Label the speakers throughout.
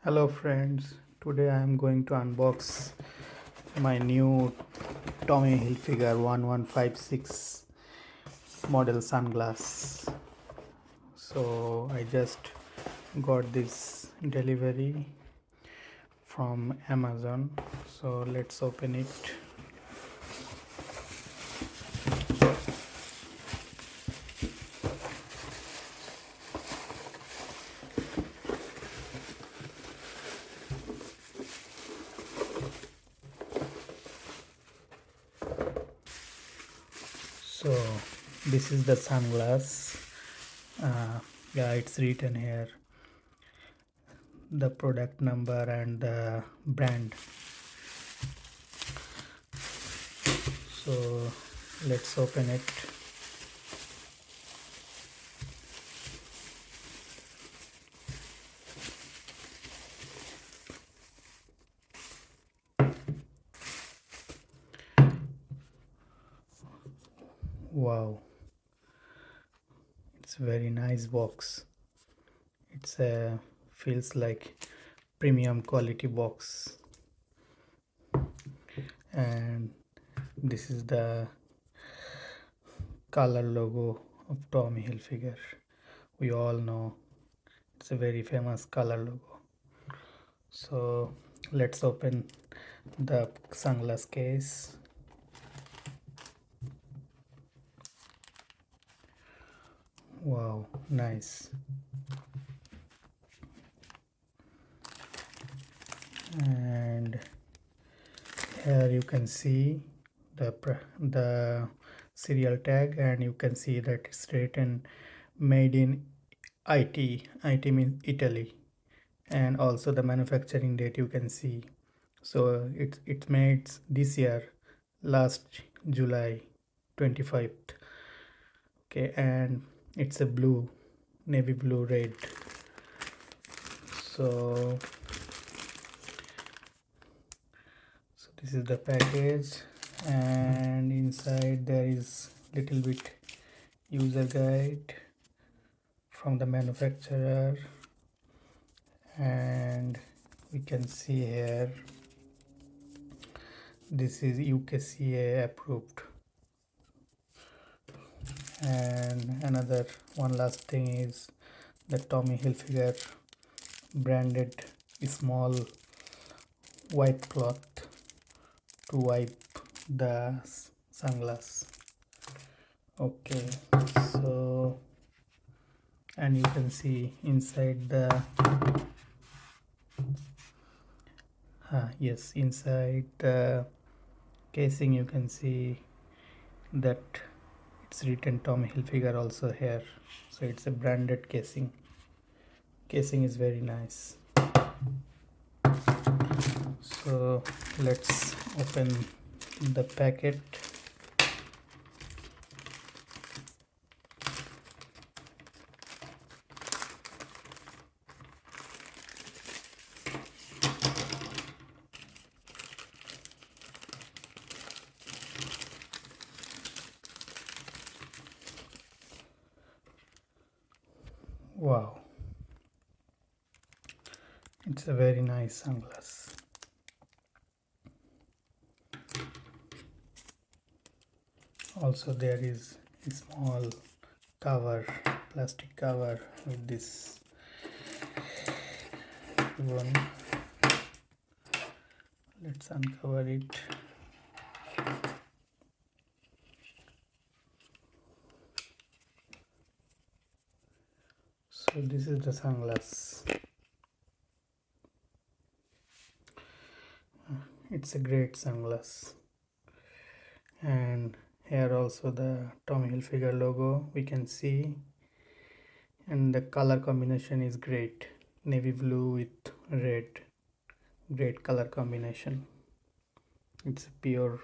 Speaker 1: Hello friends, today I am going to unbox my new Tommy Hilfiger 1156 model sunglass. So I just got this delivery from Amazon. So let's open it. So this is the sunglass. Yeah, it's written here the product number and the brand. So let's open it. Wow, it's a very nice box. It's a feels like premium quality box, and this is the color logo of Tommy Hilfiger. We all know it's a very famous color logo. So let's open the sunglass case. Wow, nice. And here you can see the serial tag, and you can see that it's written made in it means Italy, and also the manufacturing date you can see. So it's made this year, last July 25th. Okay, and it's a blue, navy blue red. So this is the package, and inside there is little bit user guide from the manufacturer, and we can see here this is UKCA approved. And another one last thing is the Tommy Hilfiger branded small wipe cloth to wipe the sunglass. Okay, so and you can see inside the yes, inside the casing you can see that it's written Tommy Hilfiger also here. So it's a branded casing. Casing is very nice. So let's open the packet. Wow, it's a very nice sunglass. Also there is a small cover, plastic cover with this one. Let's uncover it. So this is the sunglass. It's a great sunglass, and here also the Tommy Hilfiger logo we can see, and the color combination is great, navy blue with red. Great color combination. It's a pure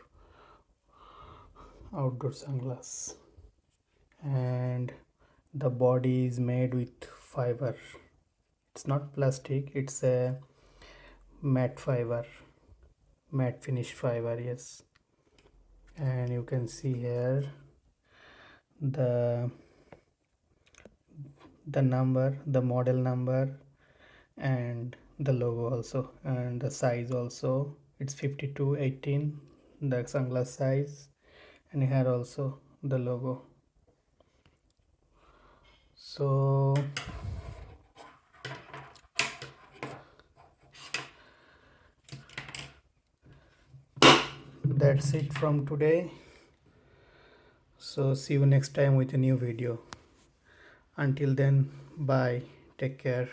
Speaker 1: outdoor sunglass, and the body is made with fiber. It's not plastic, it's a matte fiber, matte finish fiber, yes. And you can see here the number, the model number, and the logo also, and the size also, it's 52/18, the sunglass size, and here also the logo. So that's it from today. So see you next time with a new video. Until then, bye, take care.